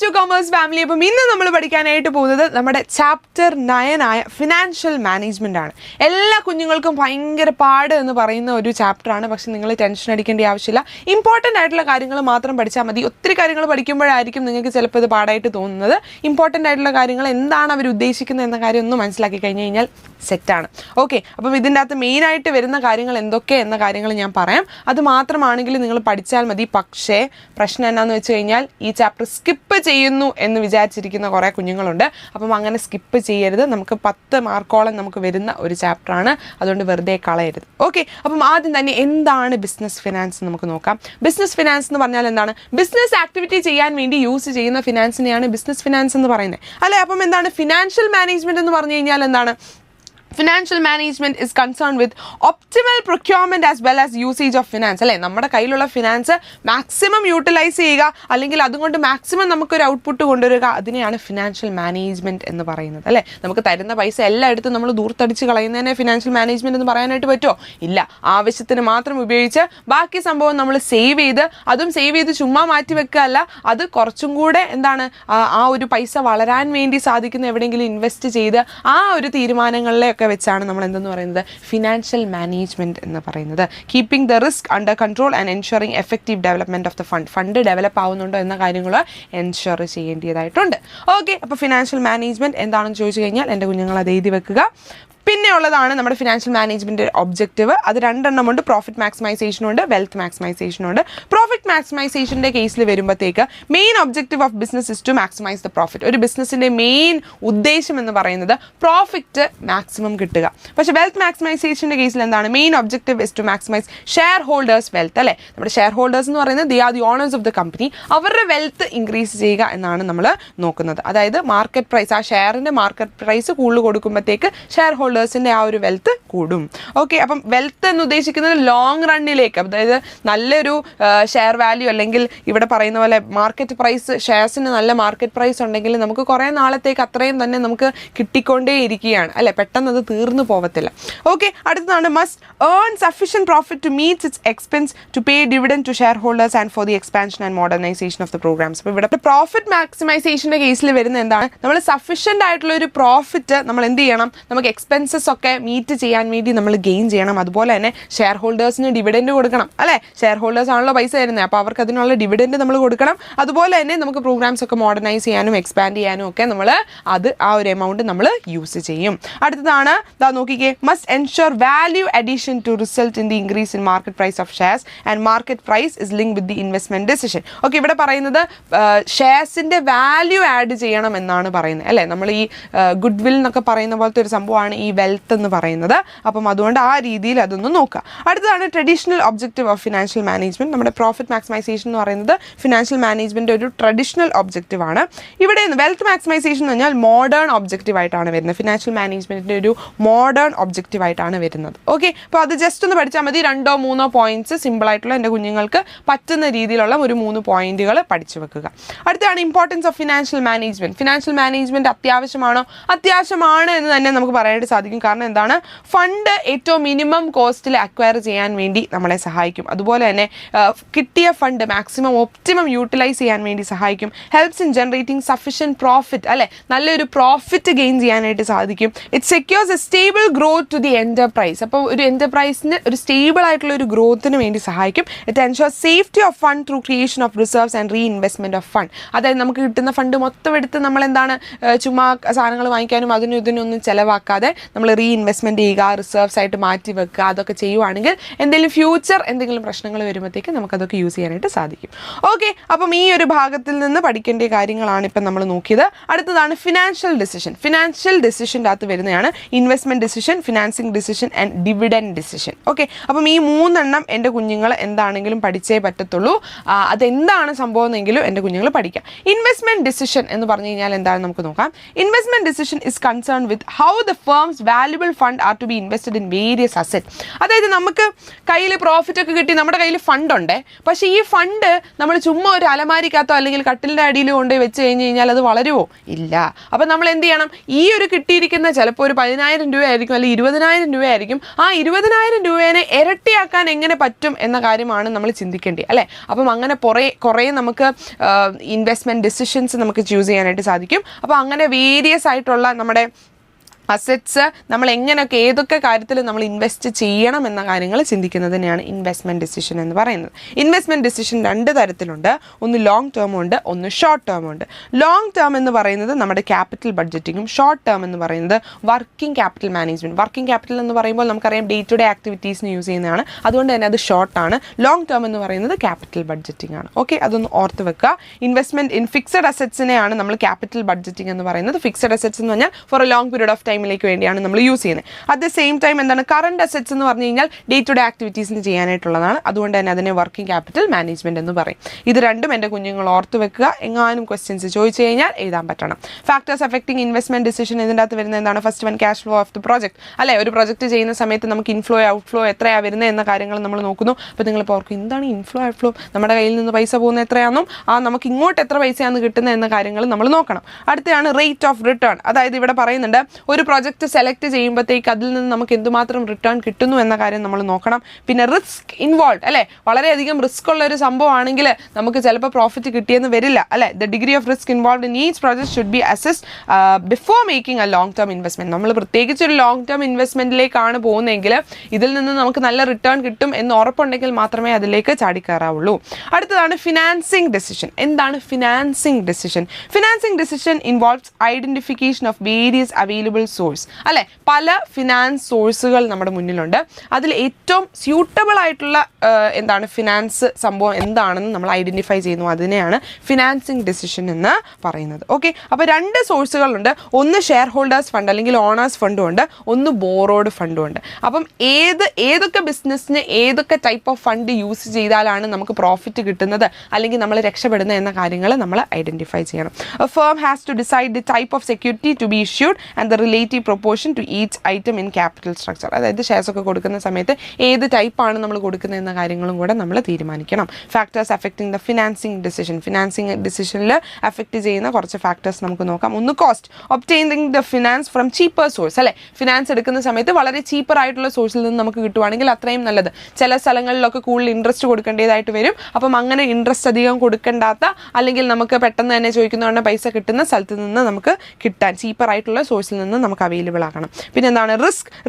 Two commerce family. അപ്പം ഇന്ന് നമ്മൾ പഠിക്കാനായിട്ട് പോകുന്നത് നമ്മുടെ ചാപ്റ്റർ 9 ആയ ഫിനാൻഷ്യൽ മാനേജ്മെന്റ് ആണ്. എല്ലാ കുഞ്ഞുങ്ങൾക്കും ഭയങ്കര പാട് എന്ന് പറയുന്ന ഒരു ചാപ്റ്ററാണ്. പക്ഷെ നിങ്ങൾ ടെൻഷൻ അടിക്കേണ്ട ആവശ്യമില്ല. ഇമ്പോർട്ടൻ്റ് ആയിട്ടുള്ള കാര്യങ്ങൾ മാത്രം പഠിച്ചാൽ മതി. ഒത്തിരി കാര്യങ്ങൾ പഠിക്കുമ്പോഴായിരിക്കും നിങ്ങൾക്ക് ചിലപ്പോൾ ഇത് പാടായിട്ട് തോന്നുന്നത്. ഇമ്പോർട്ടൻ്റ് ആയിട്ടുള്ള കാര്യങ്ങൾ എന്താണ് അവർ ഉദ്ദേശിക്കുന്നത് എന്ന കാര്യം ഒന്ന് മനസ്സിലാക്കി കഴിഞ്ഞ് കഴിഞ്ഞാൽ സെറ്റാണ്. ഓക്കെ, അപ്പം ഇതിൻ്റെ അകത്ത് മെയിനായിട്ട് വരുന്ന കാര്യങ്ങൾ എന്തൊക്കെ എന്ന കാര്യങ്ങൾ ഞാൻ പറയാം. അത് മാത്രമാണെങ്കിൽ നിങ്ങൾ പഠിച്ചാൽ മതി. പക്ഷേ പ്രശ്നം എന്നാന്ന് വെച്ച് കഴിഞ്ഞാൽ ഈ ചാപ്റ്റർ സ്കിപ്പ് ചെയ്യുന്നു എന്ന് വിചാരിച്ചിരിക്കുന്ന കുറേ കുഞ്ഞുങ്ങളുണ്ട്. അപ്പം അങ്ങനെ സ്കിപ്പ് ചെയ്യരുത്. നമുക്ക് 10 മാർക്കോളം നമുക്ക് വരുന്ന ഒരു ചാപ്റ്ററാണ്. അതുകൊണ്ട് വെറുതെ കളയരുത്. ഓക്കെ, അപ്പം ആദ്യം തന്നെ എന്താണ് ബിസിനസ് ഫിനാൻസ് നമുക്ക് നോക്കാം. ബിസിനസ് ഫിനാൻസ് എന്ന് പറഞ്ഞാൽ എന്താണ്? ബിസിനസ് ആക്ടിവിറ്റി ചെയ്യാൻ വേണ്ടി യൂസ് ചെയ്യുന്ന ഫിനാൻസിനെയാണ് ബിസിനസ് ഫിനാൻസ് എന്ന് പറയുന്നത് അല്ലേ. അപ്പം എന്താണ് ഫിനാൻഷ്യൽ മാനേജ്മെന്റ് എന്ന് പറഞ്ഞു കഴിഞ്ഞാൽ എന്താണ്? Financial management is concerned with optimal procurement as well as usage of finance. അല്ലേ, നമ്മുടെ കയ്യിലുള്ള ഫിനാൻസ് മാക്സിമം യൂട്ടിലൈസ് ചെയ്യുക, അല്ലെങ്കിൽ അതുകൊണ്ട് മാക്സിമം നമുക്കൊരു ഔട്ട്പുട്ട് കൊണ്ടുവരിക, അതിനെയാണ് ഫിനാൻഷ്യൽ മാനേജ്മെൻറ്റ് എന്ന് പറയുന്നത് അല്ലേ. നമുക്ക് തരുന്ന പൈസ എല്ലായിടത്തും നമ്മൾ ദൂർത്തടിച്ച് കളയുന്നതിനെ ഫിനാൻഷ്യൽ മാനേജ്മെൻറ്റ് എന്ന് പറയാനായിട്ട് പറ്റുമോ? ഇല്ല. ആവശ്യത്തിന് മാത്രം ഉപയോഗിച്ച് ബാക്കി സംഭവം നമ്മൾ സേവ് ചെയ്ത്, അതും സേവ് ചെയ്ത് ചുമ്മാ മാറ്റി വെക്കുകയല്ല, അത് കുറച്ചും കൂടെ എന്താണ് ആ ഒരു പൈസ വളരാൻ വേണ്ടി സാധിക്കുന്ന എവിടെയെങ്കിലും ഇൻവെസ്റ്റ് ചെയ്ത് ആ ഒരു തീരുമാനങ്ങളിലൊക്കെ വെച്ചാണ് നമ്മൾ എന്തെന്ന് പറയുന്നത് ഫിനാൻഷ്യൽ മാനേജ്മെന്റ് എന്ന് പറയുന്നത്. Keeping the risk under control and ensuring effective development of the fund develop ആവുന്നുണ്ടോ എന്ന കാര്യങ്ങൾ എൻഷുർ ചെയ്യേണ്ടതായിട്ടുണ്ട്. ഓക്കെ, അപ്പോൾ ഫിനാൻഷ്യൽ മാനേജ്മെന്റ് എന്താണെന്ന് ചോദിച്ചു കഴിഞ്ഞാൽ എൻ്റെ കുഞ്ഞുങ്ങൾ അത് എഴുതി വെക്കുക. പിന്നെ ഉള്ളതാണ് നമ്മുടെ ഫിനാൻഷ്യൽ മാനേജ്മെൻറ്റ് ഒബ്ജക്റ്റീവ്. അത് 2 എണ്ണമുണ്ട്. പ്രോഫിറ്റ് മാക്സിമൈസേഷനുണ്ട്, വെൽത്ത് മാക്സിമൈസേഷനുണ്ട്. പ്രോഫിറ്റ് മാക്സിമൈസേഷൻ്റെ കേസിൽ വരുമ്പോഴത്തേക്ക് main objective of business is to maximize the profit. ഒരു ബിസിനസ്സിൻ്റെ മെയിൻ ഉദ്ദേശം എന്ന് പറയുന്നത് പ്രോഫിറ്റ് മാക്സിമം കിട്ടുക. പക്ഷേ വെൽത്ത് മാക്സിമൈസേഷൻ്റെ കേസിൽ എന്താണ്? Main objective is to maximise share holders wealth അല്ലേ. നമ്മുടെ ഷെയർ ഹോൾഡേഴ്സ് എന്ന് പറയുന്നത് they are the owners of the company. അവരുടെ വെൽത്ത് ഇൻക്രീസ് ചെയ്യുക എന്നാണ് നമ്മൾ നോക്കുന്നത്. അതായത് മാർക്കറ്റ് പ്രൈസ്, ആ ഷെയറിൻ്റെ മാർക്കറ്റ് പ്രൈസ് കൂടുതൽ കൊടുക്കുമ്പോഴത്തേക്ക് ഷെയർ ഹോൾഡേഴ്സിൻ്റെ ആ ഒരു വെൽത്ത് കൂടും. ഓക്കെ, അപ്പം വെൽത്ത് എന്ന് ഉദ്ദേശിക്കുന്നത് ലോങ് റണ്ണിലേക്ക്, അതായത് നല്ലൊരു ഷെയർ വാല്യൂ അല്ലെങ്കിൽ ഇവിടെ പറയുന്ന പോലെ മാർക്കറ്റ് പ്രൈസ്, ഷെയർസിന് നല്ല മാർക്കറ്റ് പ്രൈസ് ഉണ്ടെങ്കിൽ നമുക്ക് കുറേ നാളത്തേക്ക് അത്രയും തന്നെ നമുക്ക് കിട്ടിക്കൊണ്ടേ ഇരിക്കുകയാണ് അല്ലേ. പെട്ടെന്ന് അത് തീർന്നു പോകത്തില്ല. ഓക്കെ, അടുത്തതാണ് must earn sufficient profit to meet its expense to pay dividend to share holders and for the expansion and modernisation of the programmes. അപ്പോൾ ഇവിടെ പ്രോഫിറ്റ് മാക്സിമൈസേഷൻ്റെ കേസിൽ വരുന്ന എന്താണ്? നമ്മൾ സഫിഷ്യൻ്റ് ആയിട്ടുള്ള ഒരു പ്രോഫിറ്റ് നമ്മൾ എന്ത് ചെയ്യണം? നമുക്ക് എക്സ്പെൻസസ് ഒക്കെ മീറ്റ് ചെയ്യാൻ വേണ്ടി നമ്മൾ ഗെയിൻ ചെയ്യണം. അതുപോലെ തന്നെ ഷെയർ ഹോൾഡേഴ്സിന് ഡിവിഡൻഡ് കൊടുക്കണം അല്ലേ. ഷെയർ ഹോൾഡേഴ്സ് ആണല്ലോ പൈസ തരുന്നത്, അപ്പോൾ അവർക്ക് അതിനുള്ള ഡിവിഡൻഡ് നമ്മൾ കൊടുക്കണം. അതുപോലെ തന്നെ നമുക്ക് പ്രോഗ്രാംസ് ഒക്കെ മോഡേണൈസ് ചെയ്യാനും എക്സ്പാൻഡ് ചെയ്യാനും ഒക്കെ നമ്മൾ ആ ഒരു എമൗണ്ട് നമ്മൾ യൂസ് ചെയ്യും. അടുത്തതാണ് ദാ നോക്കിക്കേ, must ensure value addition to result in the increase in market price of shares and market price is link with the investment decision. Okay, ഇവിടെ പറയുന്നത് ഷെയർസിന്റെ വാല്യൂ ആഡ് ചെയ്യണം എന്നാണ് പറയുന്നത് അല്ലേ. നമ്മൾ ഈ ഗുഡ് വിൽ എന്നൊക്കെ പറയുന്ന പോലത്തെ ഒരു സംഭവമാണ് ഈ വെൽത്ത് എന്ന് പറയുന്നത്. അപ്പം അതുകൊണ്ട് ആ രീതിയിൽ അതൊന്ന് നോക്കുക. അടുത്തതാണ് traditional objective of financial management. നമ്മുടെ പ്രോഫിറ്റ് മാക്സിമൈസേഷൻ എന്ന് പറയുന്നത് ഫിനാൻഷ്യൽ മാനേജ്മെന്റ് ഒരു ട്രഡീഷണൽ ഒബ്ജക്റ്റീവ് ആണ്. ഇവിടെ വെൽത്ത് മാക്സിമൈസേഷൻ എന്ന് പറഞ്ഞാൽ മോഡേൺ ഒബ്ജക്റ്റീവ് ആയിട്ടാണ് വരുന്നത്. ഫിനാൻഷ്യൽ മാനേജ്മെന്റിന്റെ ഒരു മോഡേൺ ഒബ്ജക്റ്റീവ് ആയിട്ടാണ് വരുന്നത്. ഓക്കെ, അപ്പോൾ അത് ജസ്റ്റ് ഒന്ന് പഠിച്ചാൽ മതി. 2-3 പോയിന്റ്സ് സിമ്പിൾ ആയിട്ടുള്ള എൻ്റെ കുഞ്ഞുങ്ങൾക്ക് പറ്റുന്ന രീതിയിലുള്ള ഒരു 3 പോയിന്റുകൾ പഠിച്ചു വെക്കുക. അടുത്താണ് importance of financial management. Financial management അത്യാവശ്യമാണോ? അത്യാവശ്യമാണ് എന്ന് തന്നെ നമുക്ക് പറയാനായിട്ട് സാധിക്കും. കാരണം എന്താണ്? ഫണ്ട് ഏറ്റവും മിനിമം കോസ്റ്റിൽ അക്വയർ ചെയ്യാൻ വേണ്ടി നമ്മളെ സഹായിക്കും. അതുപോലെ തന്നെ കിട്ടിയ ഫണ്ട് മാക്സിമം ഒപ്റ്റിമം യൂട്ടിലൈസ് ചെയ്യാൻ വേണ്ടി സഹായിക്കും. Helps in generating sufficient profit അല്ലേ. നല്ലൊരു പ്രോഫിറ്റ് ഗെയിൻ ചെയ്യാനായിട്ട് സാധിക്കും. It secures a stable growth to the enterprise. അപ്പോൾ ഒരു എൻ്റർപ്രൈസിന് ഒരു സ്റ്റേബിൾ ആയിട്ടുള്ള ഒരു ഗ്രോത്തിന് വേണ്ടി സഹായിക്കും. It ensure safety of fund through creation of reserves and re investment of fund. അതായത് നമുക്ക് കിട്ടുന്ന ഫണ്ട് മൊത്തം എടുത്ത് നമ്മളെന്താണ് ചുമ്മാ സാധനങ്ങൾ വാങ്ങിക്കാനും അതിനും ഇതിനൊന്നും ചിലവാക്കാതെ നമ്മൾ റീ ഇൻവെസ്റ്റ്മെൻറ്റ് ചെയ്യുക, റിസർവ്സ് ആയിട്ട് മാറ്റി വെക്കുക. അതൊക്കെ ചെയ്യുവാണെങ്കിൽ എന്തെങ്കിലും പ്രശ്നങ്ങൾ വരുമ്പോഴത്തേക്ക് നമുക്കതൊക്കെ യൂസ് ചെയ്യാനായിട്ട് സാധിക്കും. ഓക്കെ, അപ്പം ഈ ഒരു ഭാഗത്തിൽ നിന്ന് പഠിക്കേണ്ട കാര്യങ്ങളാണ് ഇപ്പം നമ്മൾ നോക്കിയത്. അടുത്തതാണ് ഫിനാൻഷ്യൽ ഡിസിഷൻ. ഫിനാൻഷ്യൽ ഡിസിഷൻ്റെ അകത്ത് വരുന്നതാണ് investment decision, financing decision and dividend decision. Okay, അപ്പം ഈ 3 എണ്ണം എൻ്റെ കുഞ്ഞുങ്ങൾ എന്താണെങ്കിലും പഠിച്ചേ പറ്റത്തുള്ളൂ. അതെന്താണ് സംഭവം എന്നെങ്കിലും എൻ്റെ കുഞ്ഞുങ്ങൾ പഠിക്കാം. ഇൻവെസ്റ്റ്മെൻറ്റ് ഡിസിഷൻ എന്ന് പറഞ്ഞു കഴിഞ്ഞാൽ എന്താണെന്ന് നമുക്ക് നോക്കാം. Investment decision is concern with how the firm firms valuable fund are to be invested in various asset. അതായത് നമുക്ക് കയ്യിൽ പ്രോഫിറ്റ് ഒക്കെ കിട്ടി, നമ്മുടെ കയ്യിൽ ഫണ്ട് ഉണ്ട്, പക്ഷേ ഈ ഫണ്ട് നമ്മൾ ചുമ്മാ ഒരു അലമാരിക്കകത്തോ അല്ലെങ്കിൽ കട്ടിലിൻ്റെ അടിയിലോ കൊണ്ടുപോയി വെച്ച് കഴിഞ്ഞ് കഴിഞ്ഞാൽ അത് വളരുമോ? ഇല്ല. അപ്പം നമ്മൾ എന്ത് ചെയ്യണം? ഈ ഒരു കിട്ടിയിരിക്കുന്ന ചിലപ്പോൾ ഒരു 10,000 രൂപയായിരിക്കും, അല്ലെങ്കിൽ 20,000 രൂപയായിരിക്കും. ആ 20,000 രൂപേനെ ഇരട്ടിയാക്കാൻ എങ്ങനെ പറ്റും എന്ന കാര്യമാണ് നമ്മൾ ചിന്തിക്കേണ്ടത്, അല്ലേ? അപ്പം അങ്ങനെ കുറേ നമുക്ക് ഇൻവെസ്റ്റ്മെൻറ്റ് ഡിസിഷൻസ് നമുക്ക് ചൂസ് ചെയ്യാനായിട്ട് സാധിക്കും. അപ്പോൾ അങ്ങനെ വേരിയസ് ആയിട്ടുള്ള നമ്മുടെ അസറ്റ്സ് നമ്മൾ എങ്ങനെയൊക്കെ ഏതൊക്കെ കാര്യത്തിൽ നമ്മൾ ഇൻവെസ്റ്റ് ചെയ്യണം എന്ന കാര്യങ്ങൾ ചിന്തിക്കുന്നതിനെയാണ് ഇൻവെസ്റ്റ്മെൻറ്റ് ഡിസിഷൻ എന്ന് പറയുന്നത്. ഇൻവെസ്റ്റ്മെൻറ്റ് ഡിസിഷൻ 2 തരത്തിലുണ്ട്. ഒന്ന് ലോങ് ടേം ഉണ്ട്, ഒന്ന് ഷോർട്ട് ടേം ഉണ്ട്. ലോങ് ടേം എന്ന് പറയുന്നത് നമ്മുടെ ക്യാപിറ്റൽ ബഡ്ജറ്റിങ്ങും, ഷോർട്ട് ടേം എന്ന് പറയുന്നത് working capital management. Working capital എന്ന് പറയുമ്പോൾ നമുക്കറിയാം ഡേ ടു ഡേ ആക്ടിവിറ്റീസിന് യൂസ് ചെയ്യുന്നതാണ്, അതുകൊണ്ട് തന്നെ അത് ഷോർട്ടാണ്. ലോങ് ടേം എന്ന് പറയുന്നത് ക്യാപിറ്റൽ ബഡ്ജറ്റിംഗ് ആണ്. ഓക്കെ, അതൊന്ന് ഓർത്ത് വെക്കുക. ഇൻവെസ്റ്റ്മെൻറ്റ് ഇൻ ഫിക്സഡ് അസറ്റ്സിനെയാണ് നമ്മൾ ക്യാപിറ്റൽ ബഡ്ജറ്റിംഗ് എന്ന് പറയുന്നത്. ഫിക്സഡ് അസറ്റ്സ് എന്ന് പറഞ്ഞാൽ for a long period of ടൈമിലേക്ക് വേണ്ടിയാണ് നമ്മൾ യൂസ് ചെയ്യുന്നത്. അറ്റ് ദ സെയിം ടൈം എന്താണ് കറണ്ട് അസറ്റ്സ് എന്ന് പറഞ്ഞു കഴിഞ്ഞാൽ ഡേ ടു ഡേ ആക്ടിവിറ്റീസിന് ചെയ്യാനായിട്ടുള്ളതാണ്, അതുകൊണ്ട് തന്നെ അതിനെ വർക്കിംഗ് ക്യാപിറ്റൽ മാനേജ്മെന്റ് എന്ന് പറയും. ഇത് രണ്ടും എൻ്റെ കുഞ്ഞുങ്ങൾ ഓർത്ത് വെക്കുക. എങ്ങാനും ക്വസ്റ്റ്യൻസ് ചോദിച്ചു കഴിഞ്ഞാൽ എഴുതാൻ പറ്റണം. ഫാക്ടേഴ്സ് അഫക്റ്റിംഗ് ഇൻവെസ്റ്റ്മെന്റ് ഡിസിഷൻ ഇതിൻ്റെ അകത്ത് വരുന്നത് എന്താണ്? First one cash flow of the project, അല്ലേ? ഒരു പ്രോജക്റ്റ് ചെയ്യുന്ന സമയത്ത് നമുക്ക് ഇൻഫ്ലോ ഔട്ട്ഫ്ലോ എത്രയാണ് വരുന്നത് എന്ന കാര്യങ്ങൾ നമ്മൾ നോക്കുന്നു. അപ്പോൾ നിങ്ങളിപ്പോൾ ഓർക്കും എന്താണ് ഇൻഫ്ലോ ഔട്ട്ഫ്ലോ, നമ്മുടെ കയ്യിൽ നിന്ന് പൈസ പോകുന്ന എത്രയാണെന്നും നമുക്ക് ഇങ്ങോട്ട് എത്ര പൈസയാണ് കിട്ടുന്നത് എന്ന കാര്യങ്ങൾ നമ്മൾ നോക്കണം. അടുത്തതാണ് റേറ്റ് ഓഫ് റിട്ടേൺ. അതായത് ഇവിടെ പറയുന്നുണ്ട് ഒരു പ്രോജക്റ്റ് സെലക്ട് ചെയ്യുമ്പോഴത്തേക്ക് അതിൽ നിന്ന് നമുക്ക് എന്തുമാത്രം റിട്ടേൺ കിട്ടുന്നു എന്ന കാര്യം നമ്മൾ നോക്കണം. പിന്നെ റിസ്ക് ഇൻവോൾവ്, അല്ലേ? വളരെയധികം റിസ്ക് ഉള്ള ഒരു സംഭവമാണെങ്കിൽ നമുക്ക് ചിലപ്പോൾ പ്രോഫിറ്റ് കിട്ടിയെന്ന് വരില്ല, അല്ലേ? The degree of risk involve in each project should be assessed before making A long term investment. നമ്മൾ പ്രത്യേകിച്ച് ഒരു ലോങ് ടേം ഇൻവെസ്റ്റ്മെന്റിലേക്കാണ് പോകുന്നതെങ്കിൽ ഇതിൽ നിന്ന് നമുക്ക് നല്ല റിട്ടേൺ കിട്ടും എന്ന് ഉറപ്പുണ്ടെങ്കിൽ മാത്രമേ അതിലേക്ക് ചാടിക്കയറാവുള്ളൂ. അടുത്തതാണ് ഫിനാൻസിങ് ഡിസിഷൻ. എന്താണ് financing decision? Financing decision involves identification of various available source, അല്ലെ? പല ഫിനാൻസ് സോഴ്സുകൾ നമ്മുടെ മുന്നിലുണ്ട്. അതിൽ ഏറ്റവും സ്യൂട്ടബിൾ ആയിട്ടുള്ള എന്താണ് ഫിനാൻസ് സംഭവം എന്താണെന്ന് നമ്മൾ ഐഡന്റിഫൈ ചെയ്യുന്നു. അതിനെയാണ് ഫിനാൻസിങ് ഡിസിഷൻ എന്ന് പറയുന്നത്. ഓക്കെ, അപ്പോൾ 2 സോഴ്സുകളുണ്ട്. ഒന്ന് ഷെയർ ഹോൾഡേഴ്സ് ഫണ്ട് അല്ലെങ്കിൽ ഓണേഴ്സ് ഫണ്ടും ഉണ്ട്, ഒന്ന് ബോറോഡ് ഫണ്ടും ഉണ്ട്. അപ്പം ഏതൊക്കെ ബിസിനസ്സിന് ഏതൊക്കെ ടൈപ്പ് ഓഫ് ഫണ്ട് യൂസ് ചെയ്താലാണ് നമുക്ക് പ്രോഫിറ്റ് കിട്ടുന്നത് അല്ലെങ്കിൽ നമ്മൾ രക്ഷപ്പെടുന്നത് എന്ന കാര്യങ്ങൾ നമ്മൾ ഐഡന്റിഫൈ ചെയ്യണം. A firm has to decide the type of security to be issued and the relative proportion to each item in capital structure. അതായത് ഷെയർസ് ഒക്കെ കൊടുക്കുന്ന സമയത്ത് ഏത് ടൈപ്പാണ് നമ്മൾ കൊടുക്കുന്നത് എന്ന കാര്യങ്ങളും കൂടെ നമ്മൾ തീരുമാനിക്കണം. Factors affecting the financing decision. Financing ഡിസിഷനിൽ അഫക്റ്റ് ചെയ്യുന്ന കുറച്ച് ഫാക്ടേഴ്സ് നമുക്ക് നോക്കാം. ഒന്ന് cost, obtaining the finance from cheaper source, അല്ലേ? ഫിനാൻസ് എടുക്കുന്ന സമയത്ത് വളരെ ചീപ്പർ ആയിട്ടുള്ള സോഴ്സിൽ നിന്ന് നമുക്ക് കിട്ടുവാണെങ്കിൽ അത്രയും നല്ലത്. ചില സ്ഥലങ്ങളിലൊക്കെ കൂടുതൽ ഇൻട്രസ്റ്റ് കൊടുക്കേണ്ടതായിട്ട് വരും. അപ്പം അങ്ങനെ ഇൻട്രസ്റ്റ് അധികം കൊടുക്കേണ്ടാത്ത അല്ലെങ്കിൽ നമുക്ക് പെട്ടെന്ന് തന്നെ ചോദിക്കുന്നതുകൊണ്ട് പൈസ കിട്ടുന്ന സ്ഥലത്ത് നിന്ന് നമുക്ക് കിട്ടാൻ ചീപ്പർ ആയിട്ടുള്ള സോഴ്സിൽ നിന്ന് നമുക്ക് അവൈലബിൾ ആക്കണം. പിന്നെ എന്താണ്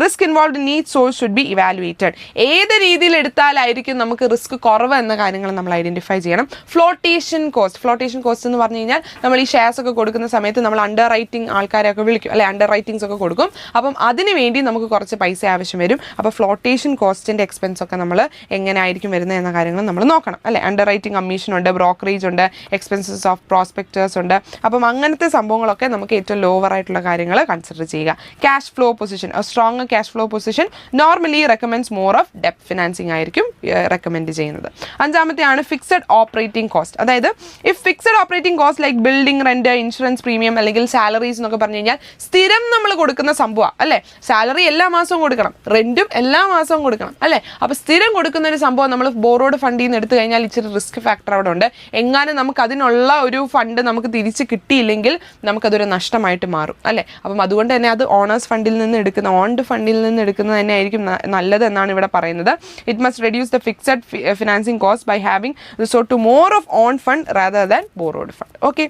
risk involved in each source should be evaluated. ഏത് രീതിയിൽ എടുത്താലായിരിക്കും നമുക്ക് റിസ്ക് കുറവ് എന്ന കാര്യങ്ങൾ നമ്മൾ ഐഡന്റിഫൈ ചെയ്യണം. ഫ്ലോട്ടേഷൻ കോസ്റ്റ് എന്ന് പറഞ്ഞു കഴിഞ്ഞാൽ നമ്മൾ ഈ ഷെയർസ് ഒക്കെ കൊടുക്കുന്ന സമയത്ത് നമ്മൾ അണ്ടർ റൈറ്റിംഗ് ആൾക്കാരെയൊക്കെ വിളിക്കും, അല്ലെ? അണ്ടർ റൈറ്റിംഗ്സ് ഒക്കെ കൊടുക്കും. അപ്പം അതിന് വേണ്ടി നമുക്ക് കുറച്ച് പൈസ ആവശ്യം വരും. അപ്പോൾ ഫ്ലോട്ടേഷൻ കോസ്റ്റിന്റെ എക്സ്പെൻസ് ഒക്കെ നമ്മൾ എങ്ങനെ ആയിരിക്കും വരുന്നത് എന്ന കാര്യങ്ങൾ നമ്മൾ നോക്കണം, അല്ലെ? അണ്ടർ റൈറ്റിംഗ് കമ്മീഷൻ ഉണ്ട്, ബ്രോക്കറേജ് ഉണ്ട്, എക്സ്പെൻസസ് ഓഫ് പ്രോസ്പെക്ടേഴ്സ് ഉണ്ട്. അപ്പം അങ്ങനത്തെ സംഭവങ്ങളൊക്കെ നമുക്ക് ഏറ്റവും ലോവർ ആയിട്ടുള്ള കാര്യങ്ങൾ കൺസിഡർ ചെയ്യുക. Cash flow position, strong cash flow position normally recommends more of ഡെപ്റ്റ് ഫിനാൻസിങ് ആയിരിക്കും റെക്കമെൻഡ് ചെയ്യുന്നത്. 5-ാമത്തെയാണ് ഫിക്സഡ് ഓപ്പറേറ്റിംഗ് കോസ്റ്റ്. അതായത് if fixed operating cost like building rent, insurance premium അല്ലെങ്കിൽ സാലറീസ് എന്നൊക്കെ പറഞ്ഞു കഴിഞ്ഞാൽ സ്ഥിരം നമ്മൾ കൊടുക്കുന്ന സംഭവമാണ്, അല്ലേ? സാലറി എല്ലാ മാസവും കൊടുക്കണം, റെന്റും എല്ലാ മാസവും കൊടുക്കണം, അല്ലേ? അപ്പോൾ സ്ഥിരം കൊടുക്കുന്ന ഒരു സംഭവം നമ്മൾ ബോറോഡ് ഫണ്ടിൽ നിന്ന് എടുത്തു കഴിഞ്ഞാൽ ഇച്ചിരി റിസ്ക് ഫാക്ടർ അവിടെ ഉണ്ട്. എങ്ങാനും നമുക്ക് അതിനുള്ള ഒരു ഫണ്ട് നമുക്ക് തിരിച്ച് കിട്ടിയില്ലെങ്കിൽ നമുക്കതൊരു നഷ്ടമായിട്ട് മാറും, അല്ലേ? അപ്പം അതുകൊണ്ട് തന്നെ അത് ഓണേഴ്സ് ഫണ്ടിൽ നിന്ന് എടുക്കുന്ന ഓൺഡ് ഫണ്ടിൽ നിന്ന് എടുക്കുന്നത് തന്നെ ആയിരിക്കും നല്ലത് എന്നാണ് ഇവിടെ പറയുന്നത്. It must reduce the fixed financing cost by having resort to more of own fund rather than borrowed fund. Okay,